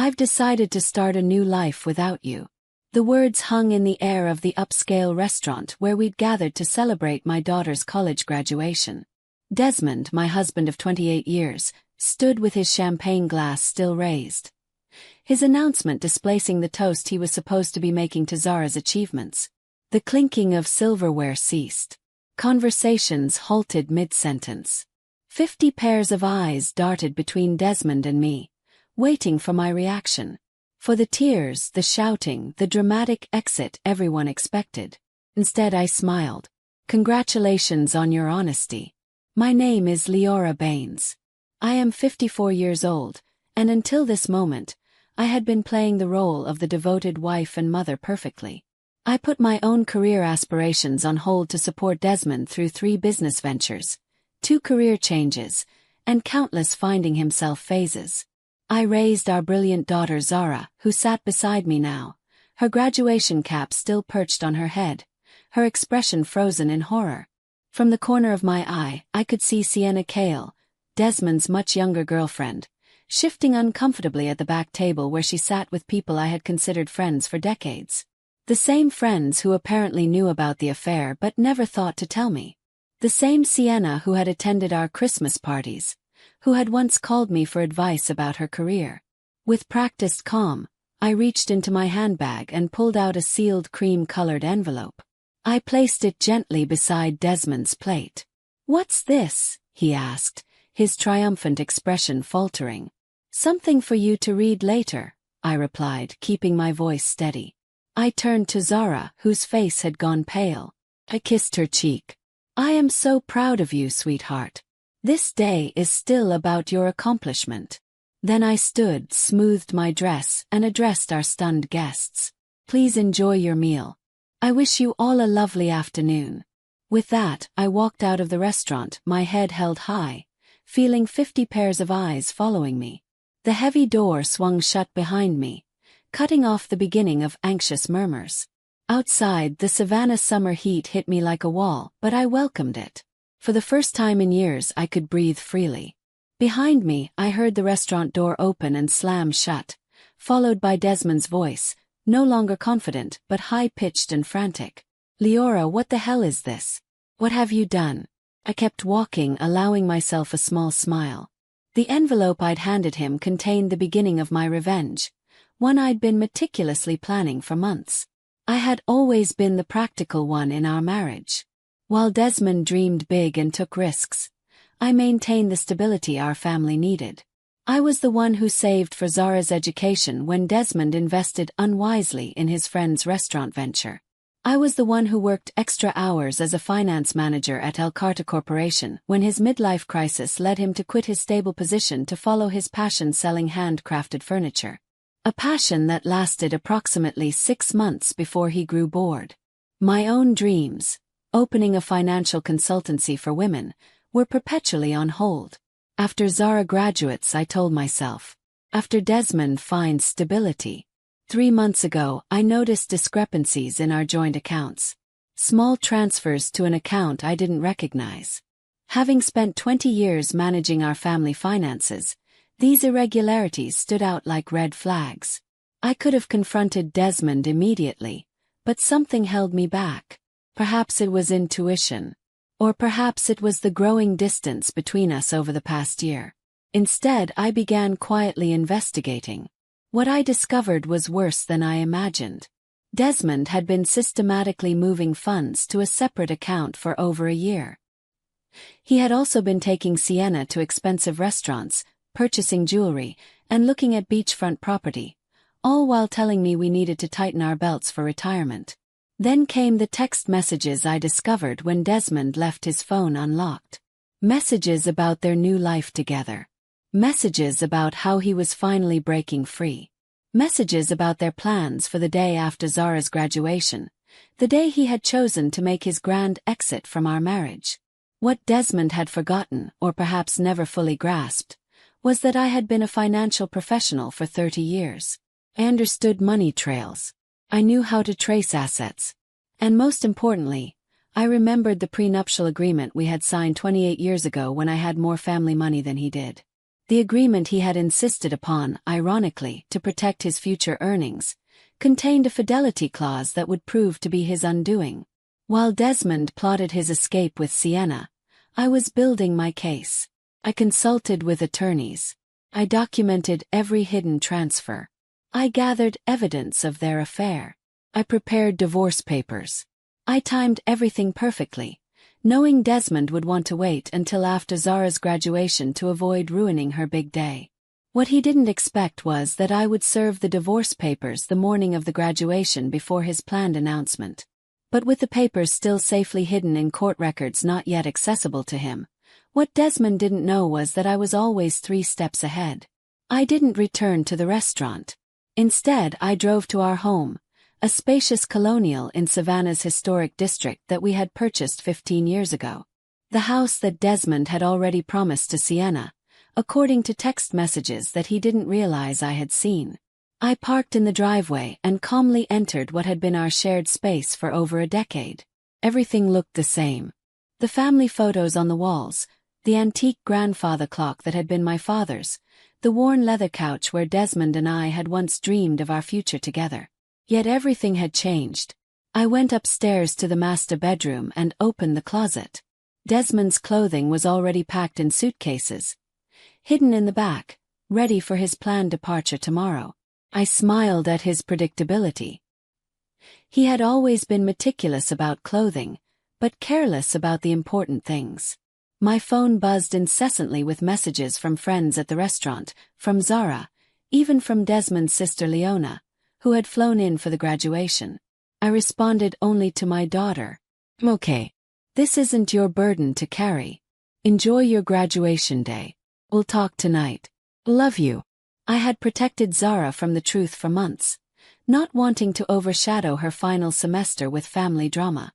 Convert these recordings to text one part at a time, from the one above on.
I've decided to start a new life without you." The words hung in the air of the upscale restaurant where we'd gathered to celebrate my daughter's college graduation. Desmond, my husband of 28 years, stood with his champagne glass still raised. His announcement displacing the toast he was supposed to be making to Zara's achievements. The clinking of silverware ceased. Conversations halted mid-sentence. 50 pairs of eyes darted between Desmond and me, waiting for my reaction. For the tears, the shouting, the dramatic exit everyone expected. Instead I smiled. "Congratulations on your honesty. My name is Leora Baines. I am 54 years old, and until this moment, I had been playing the role of the devoted wife and mother perfectly. I put my own career aspirations on hold to support Desmond through 3 business ventures, 2 career changes, and countless finding himself phases. I raised our brilliant daughter Zara, who sat beside me now, her graduation cap still perched on her head, her expression frozen in horror. From the corner of my eye, I could see Sienna Cale, Desmond's much younger girlfriend, shifting uncomfortably at the back table where she sat with people I had considered friends for decades. The same friends who apparently knew about the affair but never thought to tell me. The same Sienna who had attended our Christmas parties, who had once called me for advice about her career. With practiced calm, I reached into my handbag and pulled out a sealed cream-colored envelope. I placed it gently beside Desmond's plate. "What's this?" he asked, his triumphant expression faltering. "Something for you to read later," I replied, keeping my voice steady. I turned to Zara, whose face had gone pale. I kissed her cheek. "I am so proud of you, sweetheart. This day is still about your accomplishment." Then I stood, smoothed my dress, and addressed our stunned guests. "Please enjoy your meal. I wish you all a lovely afternoon." With that, I walked out of the restaurant, my head held high, feeling 50 pairs of eyes following me. The heavy door swung shut behind me, cutting off the beginning of anxious murmurs. Outside, the Savannah summer heat hit me like a wall, but I welcomed it. For the first time in years, I could breathe freely. Behind me, I heard the restaurant door open and slam shut, followed by Desmond's voice, no longer confident but high-pitched and frantic. "Leora, what the hell is this? What have you done?" I kept walking, allowing myself a small smile. The envelope I'd handed him contained the beginning of my revenge, one I'd been meticulously planning for months. I had always been the practical one in our marriage. While Desmond dreamed big and took risks, I maintained the stability our family needed. I was the one who saved for Zara's education when Desmond invested unwisely in his friend's restaurant venture. I was the one who worked extra hours as a finance manager at El Carta Corporation when his midlife crisis led him to quit his stable position to follow his passion selling handcrafted furniture. A passion that lasted approximately 6 months before he grew bored. My own dreams, opening a financial consultancy for women, were perpetually on hold. After Zara graduates, I told myself. After Desmond finds stability. 3 months ago, I noticed discrepancies in our joint accounts. Small transfers to an account I didn't recognize. Having spent 20 years managing our family finances, these irregularities stood out like red flags. I could have confronted Desmond immediately, but something held me back. Perhaps it was intuition. Or perhaps it was the growing distance between us over the past year. Instead, I began quietly investigating. What I discovered was worse than I imagined. Desmond had been systematically moving funds to a separate account for over a year. He had also been taking Sienna to expensive restaurants, purchasing jewelry, and looking at beachfront property, all while telling me we needed to tighten our belts for retirement. Then came the text messages I discovered when Desmond left his phone unlocked. Messages about their new life together. Messages about how he was finally breaking free. Messages about their plans for the day after Zara's graduation, the day he had chosen to make his grand exit from our marriage. What Desmond had forgotten, or perhaps never fully grasped, was that I had been a financial professional for 30 years. I understood money trails. I knew how to trace assets. And most importantly, I remembered the prenuptial agreement we had signed 28 years ago when I had more family money than he did. The agreement he had insisted upon, ironically, to protect his future earnings, contained a fidelity clause that would prove to be his undoing. While Desmond plotted his escape with Sienna, I was building my case. I consulted with attorneys. I documented every hidden transfer. I gathered evidence of their affair. I prepared divorce papers. I timed everything perfectly, knowing Desmond would want to wait until after Zara's graduation to avoid ruining her big day. What he didn't expect was that I would serve the divorce papers the morning of the graduation before his planned announcement. But with the papers still safely hidden in court records not yet accessible to him, what Desmond didn't know was that I was always 3 steps ahead. I didn't return to the restaurant. Instead, I drove to our home, a spacious colonial in Savannah's historic district that we had purchased 15 years ago. The house that Desmond had already promised to Sienna, according to text messages that he didn't realize I had seen. I parked in the driveway and calmly entered what had been our shared space for over a decade. Everything looked the same. The family photos on the walls, the antique grandfather clock that had been my father's, the worn leather couch where Desmond and I had once dreamed of our future together. Yet everything had changed. I went upstairs to the master bedroom and opened the closet. Desmond's clothing was already packed in suitcases, hidden in the back, ready for his planned departure tomorrow. I smiled at his predictability. He had always been meticulous about clothing, but careless about the important things. My phone buzzed incessantly with messages from friends at the restaurant, from Zara, even from Desmond's sister Leona, who had flown in for the graduation. I responded only to my daughter. "Okay. This isn't your burden to carry. Enjoy your graduation day. We'll talk tonight. Love you." I had protected Zara from the truth for months, not wanting to overshadow her final semester with family drama.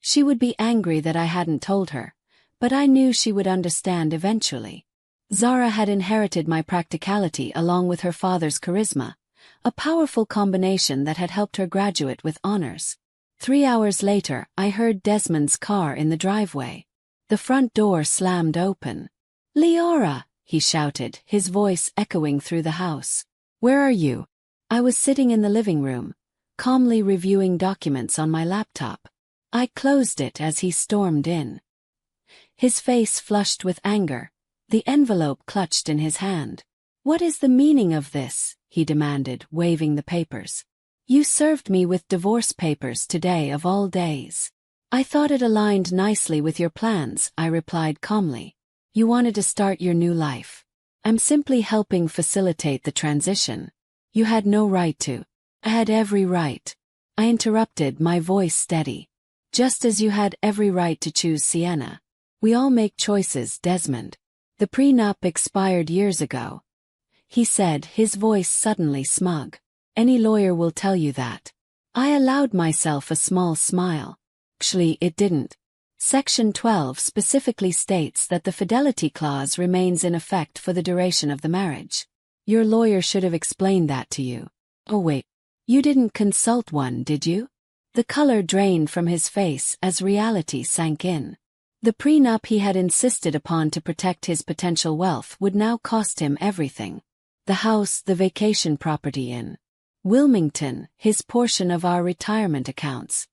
She would be angry that I hadn't told her, but I knew she would understand eventually. Zara had inherited my practicality along with her father's charisma, a powerful combination that had helped her graduate with honors. 3 hours later, I heard Desmond's car in the driveway. The front door slammed open. "Leora!" he shouted, his voice echoing through the house. "Where are you?" I was sitting in the living room, calmly reviewing documents on my laptop. I closed it as he stormed in. His face flushed with anger, the envelope clutched in his hand. "What is the meaning of this?" he demanded, waving the papers. "You served me with divorce papers today of all days." "I thought it aligned nicely with your plans," I replied calmly. "You wanted to start your new life. I'm simply helping facilitate the transition. You had no right to." "I had every right," I interrupted, my voice steady. "Just as you had every right to choose Sienna. We all make choices, Desmond. The prenup expired years ago," he said, his voice suddenly smug. "Any lawyer will tell you that." I allowed myself a small smile. "Actually, it didn't. Section 12 specifically states that the fidelity clause remains in effect for the duration of the marriage. Your lawyer should have explained that to you." "Oh wait, you didn't consult one, did you?" The color drained from his face as reality sank in. The prenup he had insisted upon to protect his potential wealth would now cost him everything. The house, the vacation property in Wilmington, his portion of our retirement accounts.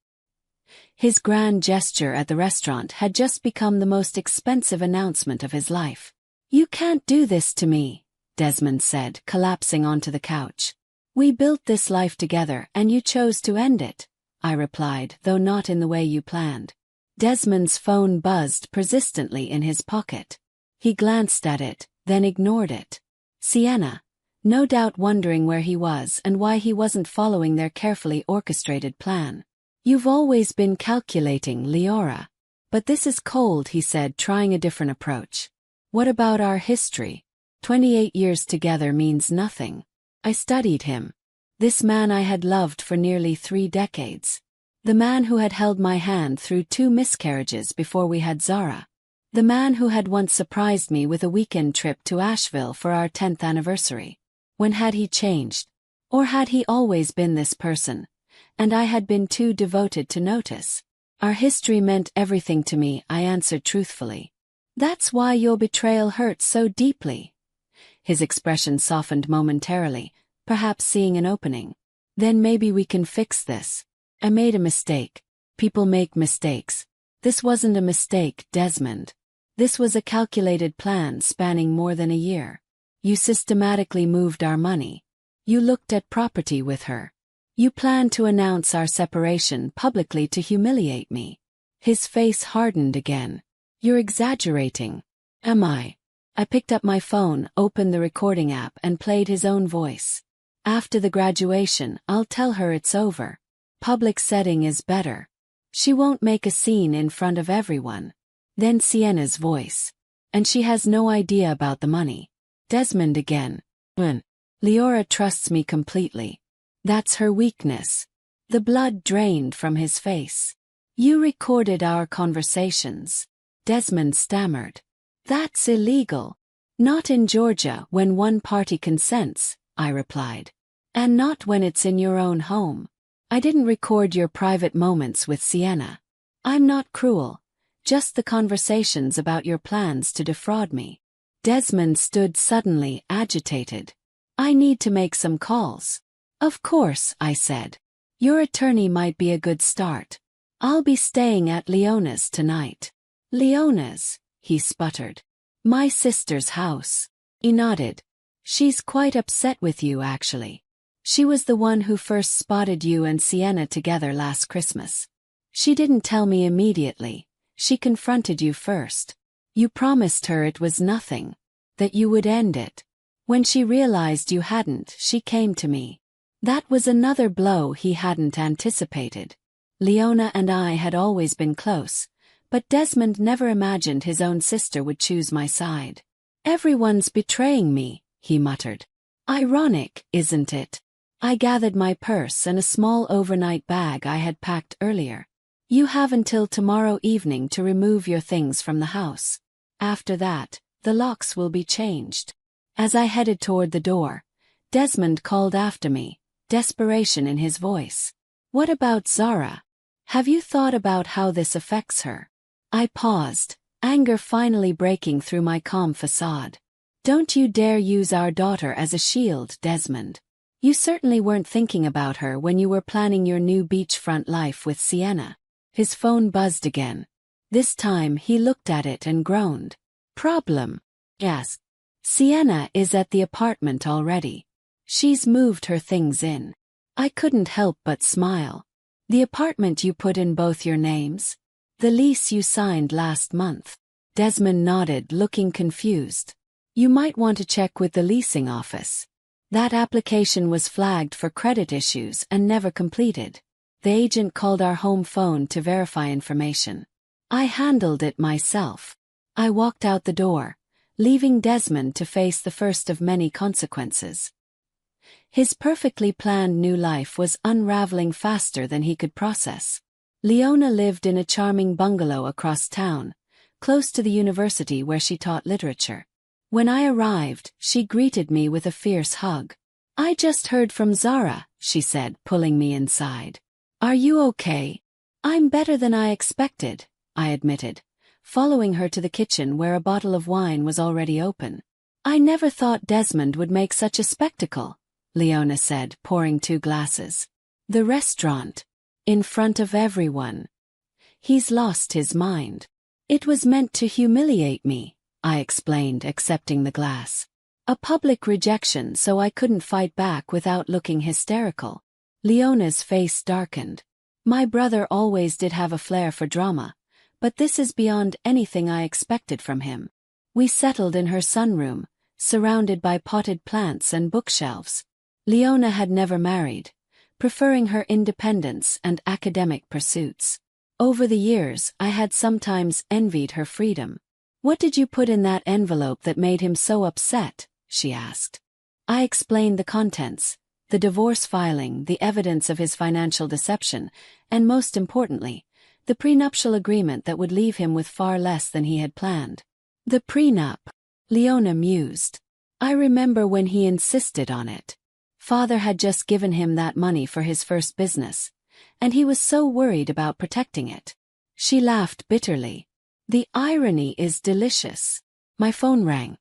His grand gesture at the restaurant had just become the most expensive announcement of his life. "You can't do this to me," Desmond said, collapsing onto the couch. "We built this life together and you chose to end it," I replied, though not in the way you planned. Desmond's phone buzzed persistently in his pocket. He glanced at it, then ignored it. Sienna, no doubt wondering where he was and why he wasn't following their carefully orchestrated plan. "You've always been calculating, Leora. But this is cold," he said, trying a different approach. "What about our history? 28 years together means nothing." I studied him. This man I had loved for nearly 3 decades. The man who had held my hand through 2 miscarriages before we had Zara. The man who had once surprised me with a weekend trip to Asheville for our 10th anniversary. When had he changed? Or had he always been this person, and I had been too devoted to notice? "Our history meant everything to me," I answered truthfully. "That's why your betrayal hurt so deeply. His expression softened momentarily, perhaps seeing an opening. Then maybe we can fix this. I made a mistake. People make mistakes. This wasn't a mistake, Desmond. This was a calculated plan spanning more than a year. You systematically moved our money. You looked at property with her. You planned to announce our separation publicly to humiliate me. His face hardened again. You're exaggerating. Am I? I picked up my phone, opened the recording app, and played his own voice. After the graduation, I'll tell her it's over. Public setting is better. She won't make a scene in front of everyone. Then Sienna's voice. And she has no idea about the money. Desmond again. Leora trusts me completely. That's her weakness. The blood drained from his face. You recorded our conversations. Desmond stammered. That's illegal. Not in Georgia when one party consents, I replied. And not when it's in your own home. I didn't record your private moments with Sienna. I'm not cruel. Just the conversations about your plans to defraud me. Desmond stood suddenly agitated. I need to make some calls. Of course, I said. Your attorney might be a good start. I'll be staying at Leona's tonight. Leona's, he sputtered. My sister's house. He nodded. She's quite upset with you, actually. She was the one who first spotted you and Sienna together last Christmas. She didn't tell me immediately. She confronted you first. You promised her it was nothing, that you would end it. When she realized you hadn't, she came to me. That was another blow he hadn't anticipated. Leona and I had always been close, but Desmond never imagined his own sister would choose my side. Everyone's betraying me, he muttered. Ironic, isn't it? I gathered my purse and a small overnight bag I had packed earlier. You have until tomorrow evening to remove your things from the house. After that, the locks will be changed. As I headed toward the door, Desmond called after me, desperation in his voice. What about Zara? Have you thought about how this affects her? I paused, anger finally breaking through my calm facade. Don't you dare use our daughter as a shield, Desmond. You certainly weren't thinking about her when you were planning your new beachfront life with Sienna. His phone buzzed again. This time he looked at it and groaned. Problem? Yes. Sienna is at the apartment already. She's moved her things in. I couldn't help but smile. The apartment you put in both your names? The lease you signed last month. Desmond nodded, looking confused. You might want to check with the leasing office. That application was flagged for credit issues and never completed. The agent called our home phone to verify information. I handled it myself. I walked out the door, leaving Desmond to face the first of many consequences. His perfectly planned new life was unraveling faster than he could process. Leona lived in a charming bungalow across town, close to the university where she taught literature. When I arrived, she greeted me with a fierce hug. I just heard from Zara, she said, pulling me inside. Are you okay? I'm better than I expected, I admitted, following her to the kitchen where a bottle of wine was already open. I never thought Desmond would make such a spectacle, Leona said, pouring 2 glasses. The restaurant. In front of everyone. He's lost his mind. It was meant to humiliate me, I explained, accepting the glass. A public rejection so I couldn't fight back without looking hysterical. Leona's face darkened. My brother always did have a flair for drama, but this is beyond anything I expected from him. We settled in her sunroom, surrounded by potted plants and bookshelves. Leona had never married, preferring her independence and academic pursuits. Over the years, I had sometimes envied her freedom. What did you put in that envelope that made him so upset? She asked. I explained the contents, the divorce filing, the evidence of his financial deception, and most importantly, the prenuptial agreement that would leave him with far less than he had planned. The prenup, Leona mused. I remember when he insisted on it. Father had just given him that money for his first business, and he was so worried about protecting it. She laughed bitterly. The irony is delicious. My phone rang.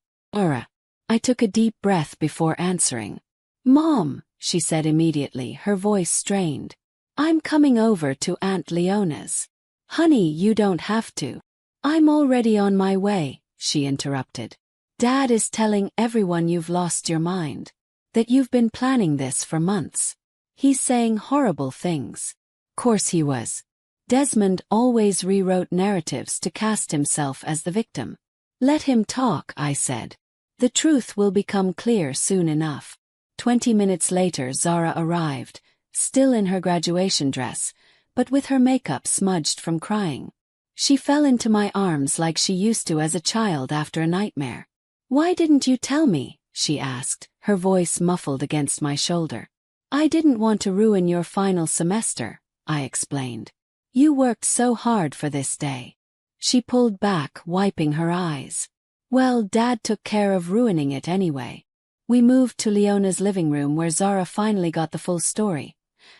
I took a deep breath before answering. "Mom," she said immediately, her voice strained. "I'm coming over to Aunt Leona's." "Honey, you don't have to. I'm already on my way," she interrupted. "Dad is telling everyone you've lost your mind. That you've been planning this for months. He's saying horrible things." Course he was. Desmond always rewrote narratives to cast himself as the victim. "Let him talk," I said. "The truth will become clear soon enough." 20 minutes later Zara arrived, still in her graduation dress, but with her makeup smudged from crying. She fell into my arms like she used to as a child after a nightmare. "Why didn't you tell me?" she asked, her voice muffled against my shoulder. "I didn't want to ruin your final semester," I explained. "You worked so hard for this day." She pulled back, wiping her eyes. "Well, Dad took care of ruining it anyway." We moved to Leona's living room where Zara finally got the full story.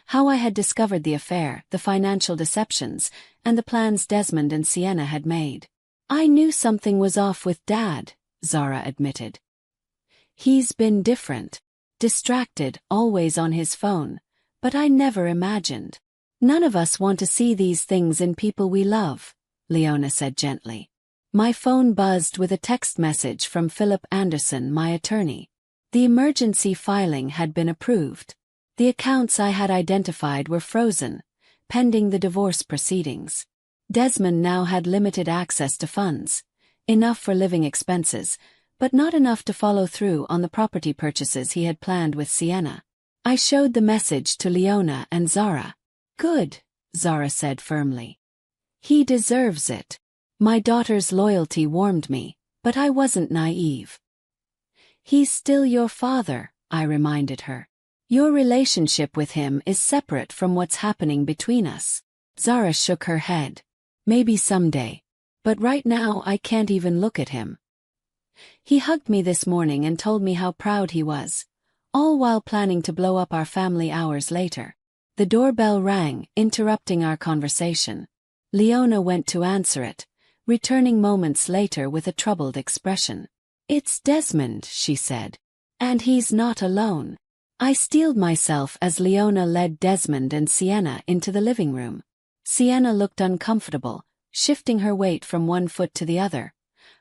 How I had discovered the affair, the financial deceptions, and the plans Desmond and Sienna had made. "I knew something was off with Dad," Zara admitted. "He's been different. Distracted, always on his phone. But I never imagined." "None of us want to see these things in people we love," Leona said gently. My phone buzzed with a text message from Philip Anderson, my attorney. The emergency filing had been approved. The accounts I had identified were frozen, pending the divorce proceedings. Desmond now had limited access to funds, enough for living expenses, but not enough to follow through on the property purchases he had planned with Sienna. I showed the message to Leona and Zara. "Good," Zara said firmly. "He deserves it." My daughter's loyalty warmed me, but I wasn't naive. "He's still your father," I reminded her. "Your relationship with him is separate from what's happening between us." Zara shook her head. "Maybe someday. But right now I can't even look at him." He hugged me this morning and told me how proud he was, all while planning to blow up our family hours later. The doorbell rang, interrupting our conversation. Leona went to answer it, returning moments later with a troubled expression. "It's Desmond," she said. "And he's not alone." I steeled myself as Leona led Desmond and Sienna into the living room. Sienna looked uncomfortable, shifting her weight from one foot to the other,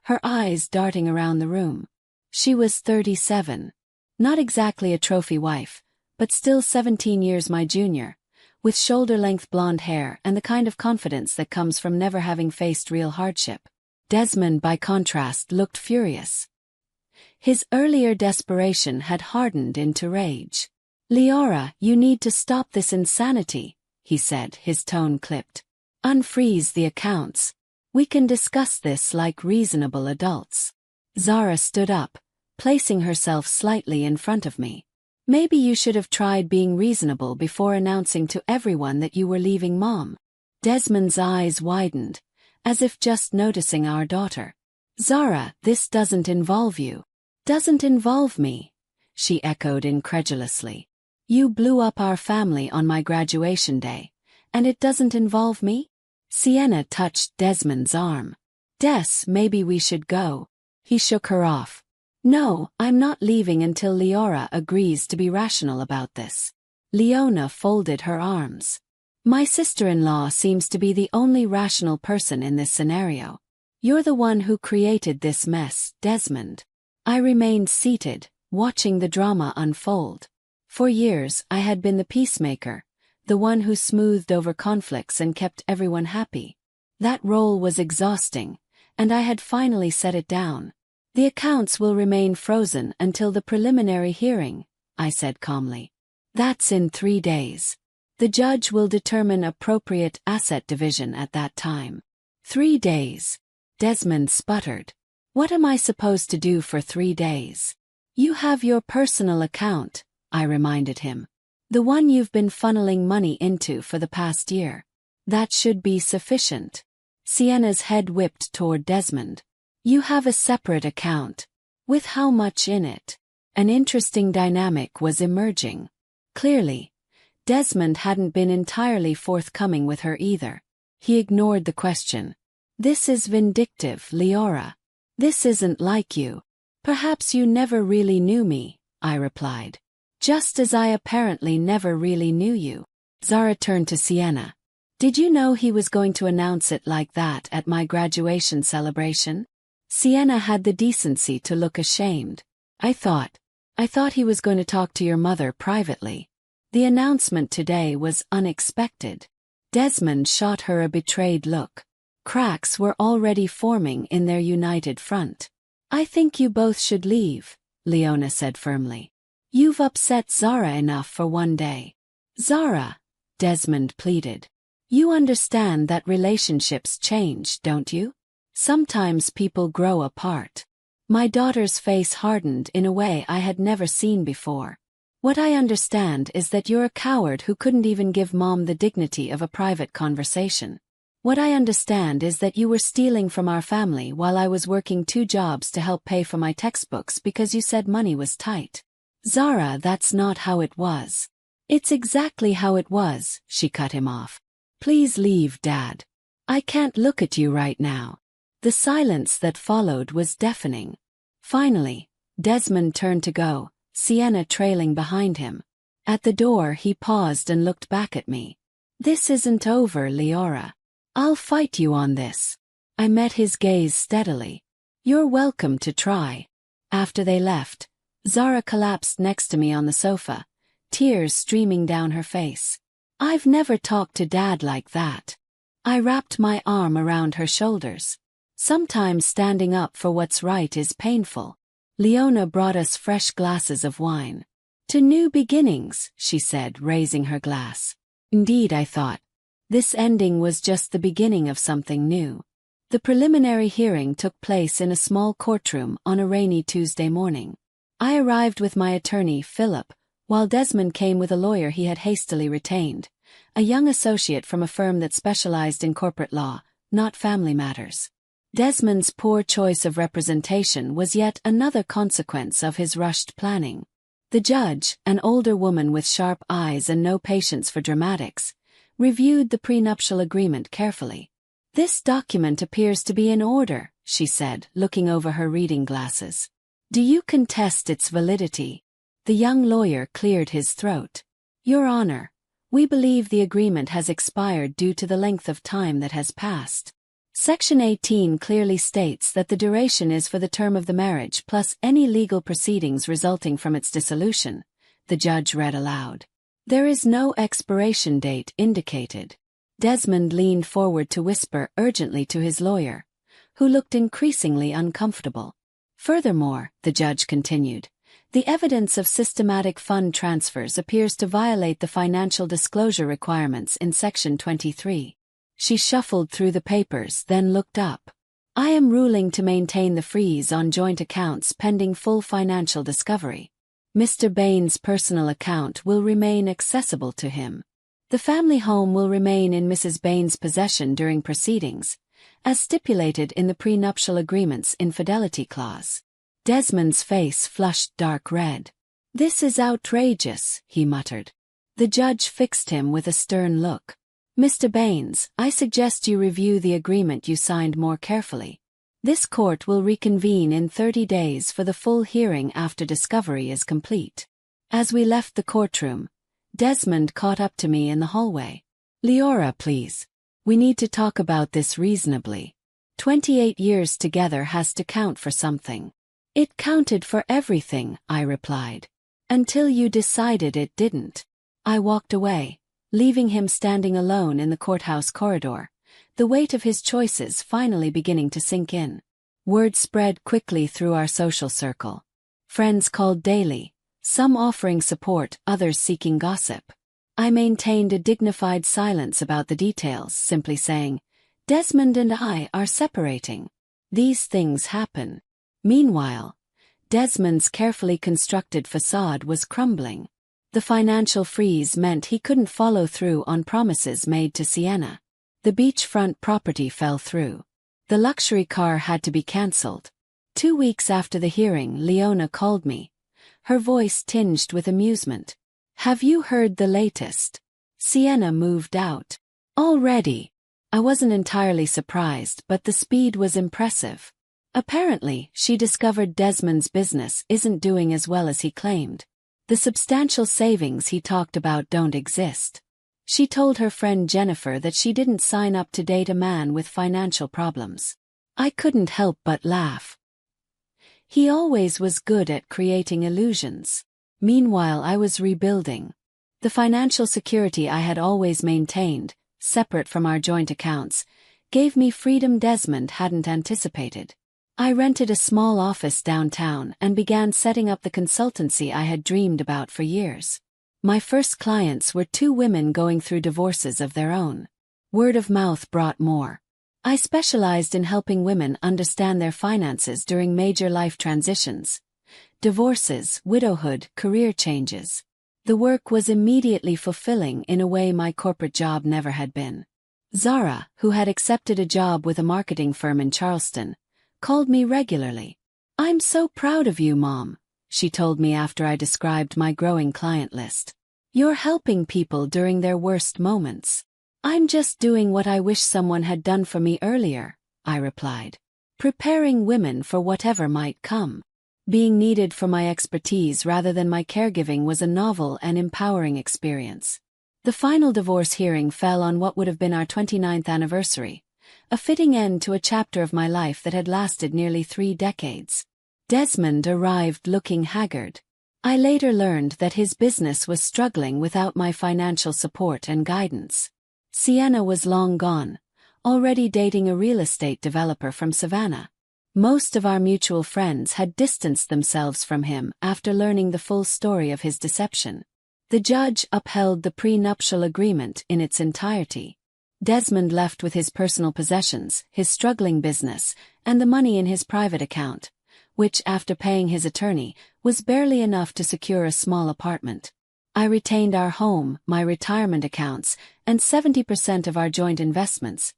her eyes darting around the room. She was 37. Not exactly a trophy wife, but still 17 years my junior, with shoulder-length blonde hair and the kind of confidence that comes from never having faced real hardship. Desmond, by contrast, looked furious. His earlier desperation had hardened into rage. "Leora, you need to stop this insanity," he said, his tone clipped. "Unfreeze the accounts. We can discuss this like reasonable adults." Zara stood up, placing herself slightly in front of me. "Maybe you should have tried being reasonable before announcing to everyone that you were leaving Mom." Desmond's eyes widened, as if just noticing our daughter. "Zara, this doesn't involve you." "Doesn't involve me?" she echoed incredulously. "You blew up our family on my graduation day, and it doesn't involve me?" Sienna touched Desmond's arm. "Des, maybe we should go." He shook her off. "No, I'm not leaving until Leora agrees to be rational about this." Leona folded her arms. "My sister-in-law seems to be the only rational person in this scenario. You're the one who created this mess, Desmond." I remained seated, watching the drama unfold. For years, I had been the peacemaker, the one who smoothed over conflicts and kept everyone happy. That role was exhausting, and I had finally set it down. "The accounts will remain frozen until the preliminary hearing," I said calmly. "That's in 3 days. The judge will determine appropriate asset division at that time." 3 days. Desmond sputtered. "What am I supposed to do for 3 days?" "You have your personal account," I reminded him. "The one you've been funneling money into for the past year. That should be sufficient." Sienna's head whipped toward Desmond. "You have a separate account. With how much in it?" An interesting dynamic was emerging. Clearly, Desmond hadn't been entirely forthcoming with her either. He ignored the question. "This is vindictive, Leora. This isn't like you." Perhaps you never really knew me, I replied. Just as I apparently never really knew you. Zara turned to Sienna. Did you know he was going to announce it like that at my graduation celebration? Sienna had the decency to look ashamed. I thought he was going to talk to your mother privately. The announcement today was unexpected. Desmond shot her a betrayed look. Cracks were already forming in their united front. I think you both should leave, Leona said firmly. You've upset Zara enough for one day. Zara, Desmond pleaded. You understand that relationships change, don't you? Sometimes people grow apart. My daughter's face hardened in a way I had never seen before. What I understand is that you're a coward who couldn't even give Mom the dignity of a private conversation. What I understand is that you were stealing from our family while I was working 2 jobs to help pay for my textbooks because you said money was tight. Zara, that's not how it was. It's exactly how it was, she cut him off. Please leave, Dad. I can't look at you right now. The silence that followed was deafening. Finally, Desmond turned to go, Sienna trailing behind him. At the door he paused and looked back at me. This isn't over, Leora. I'll fight you on this. I met his gaze steadily. You're welcome to try. After they left, Zara collapsed next to me on the sofa, tears streaming down her face. I've never talked to Dad like that. I wrapped my arm around her shoulders. Sometimes standing up for what's right is painful. Leona brought us fresh glasses of wine. To new beginnings, she said, raising her glass. Indeed, I thought. This ending was just the beginning of something new. The preliminary hearing took place in a small courtroom on a rainy Tuesday morning. I arrived with my attorney, Philip, while Desmond came with a lawyer he had hastily retained, a young associate from a firm that specialized in corporate law, not family matters. Desmond's poor choice of representation was yet another consequence of his rushed planning. The judge, an older woman with sharp eyes and no patience for dramatics, reviewed the prenuptial agreement carefully. This document appears to be in order, she said, looking over her reading glasses. Do you contest its validity? The young lawyer cleared his throat. Your Honor, we believe the agreement has expired due to the length of time that has passed. Section 18 clearly states that the duration is for the term of the marriage plus any legal proceedings resulting from its dissolution, the judge read aloud. There is no expiration date indicated. Desmond leaned forward to whisper urgently to his lawyer, who looked increasingly uncomfortable. Furthermore, the judge continued, the evidence of systematic fund transfers appears to violate the financial disclosure requirements in Section 23. She shuffled through the papers, then looked up. I am ruling to maintain the freeze on joint accounts pending full financial discovery. Mr. Bain's personal account will remain accessible to him. The family home will remain in Mrs. Bain's possession during proceedings, as stipulated in the prenuptial agreement's infidelity clause. Desmond's face flushed dark red. This is outrageous, he muttered. The judge fixed him with a stern look. Mr. Baines, I suggest you review the agreement you signed more carefully. This court will reconvene in 30 days for the full hearing after discovery is complete. As we left the courtroom, Desmond caught up to me in the hallway. Leora, please. We need to talk about this reasonably. 28 years together has to count for something. It counted for everything, I replied. Until you decided it didn't. I walked away, leaving him standing alone in the courthouse corridor, the weight of his choices finally beginning to sink in. Word spread quickly through our social circle. Friends called daily, some offering support, others seeking gossip. I maintained a dignified silence about the details, simply saying, Desmond and I are separating. These things happen. Meanwhile, Desmond's carefully constructed facade was crumbling. The financial freeze meant he couldn't follow through on promises made to Sienna. The beachfront property fell through. The luxury car had to be cancelled. 2 weeks after the hearing, Leona called me, her voice tinged with amusement. Have you heard the latest? Sienna moved out. Already? I wasn't entirely surprised, but the speed was impressive. Apparently, she discovered Desmond's business isn't doing as well as he claimed. The substantial savings he talked about don't exist. She told her friend Jennifer that she didn't sign up to date a man with financial problems. I couldn't help but laugh. He always was good at creating illusions. Meanwhile, I was rebuilding. The financial security I had always maintained, separate from our joint accounts, gave me freedom Desmond hadn't anticipated. I rented a small office downtown and began setting up the consultancy I had dreamed about for years. My first clients were two women going through divorces of their own. Word of mouth brought more. I specialized in helping women understand their finances during major life transitions. Divorces, widowhood, career changes. The work was immediately fulfilling in a way my corporate job never had been. Zara, who had accepted a job with a marketing firm in Charleston, called me regularly. "I'm so proud of you, Mom," she told me after I described my growing client list. "You're helping people during their worst moments." "I'm just doing what I wish someone had done for me earlier," I replied. Preparing women for whatever might come. Being needed for my expertise rather than my caregiving was a novel and empowering experience. The final divorce hearing fell on what would have been our 29th anniversary, a fitting end to a chapter of my life that had lasted nearly 3 decades. Desmond arrived looking haggard. I later learned that his business was struggling without my financial support and guidance. Sienna was long gone, already dating a real estate developer from Savannah. Most of our mutual friends had distanced themselves from him after learning the full story of his deception. The judge upheld the prenuptial agreement in its entirety. Desmond left with his personal possessions, his struggling business, and the money in his private account, which, after paying his attorney, was barely enough to secure a small apartment. I retained our home, my retirement accounts, and 70% of our joint investments,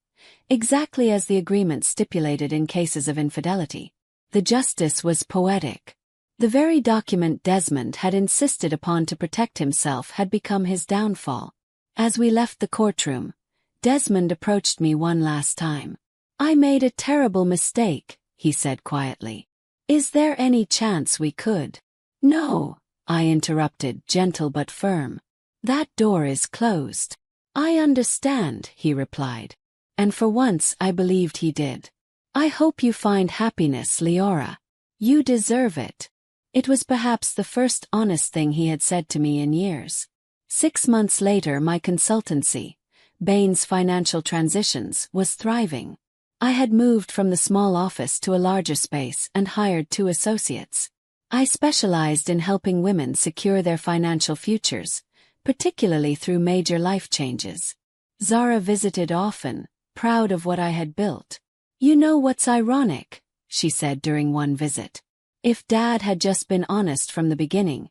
exactly as the agreement stipulated in cases of infidelity. The justice was poetic. The very document Desmond had insisted upon to protect himself had become his downfall. As we left the courtroom, Desmond approached me one last time. "I made a terrible mistake," he said quietly. "Is there any chance we could?" "No," I interrupted, gentle but firm. "That door is closed." "I understand," he replied. And for once I believed he did. "I hope you find happiness, Leora. You deserve it." It was perhaps the first honest thing he had said to me in years. 6 months later, my consultancy, Bain's Financial Transitions, was thriving. I had moved from the small office to a larger space and hired 2 associates. I specialized in helping women secure their financial futures, particularly through major life changes. Zara visited often, proud of what I had built. "You know what's ironic?" she said during one visit. "If Dad had just been honest from the beginning,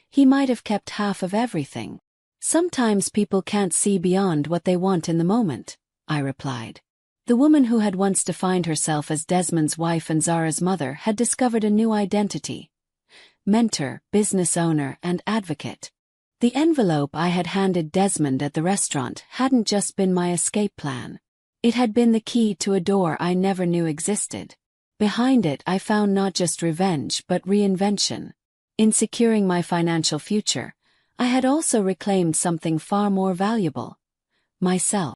he might have kept half of everything." "Sometimes people can't see beyond what they want in the moment," I replied. The woman who had once defined herself as Desmond's wife and Zara's mother had discovered a new identity. Mentor, business owner, and advocate. The envelope I had handed Desmond at the restaurant hadn't just been my escape plan. It had been the key to a door I never knew existed. Behind it I found not just revenge but reinvention. In securing my financial future, I had also reclaimed something far more valuable: myself.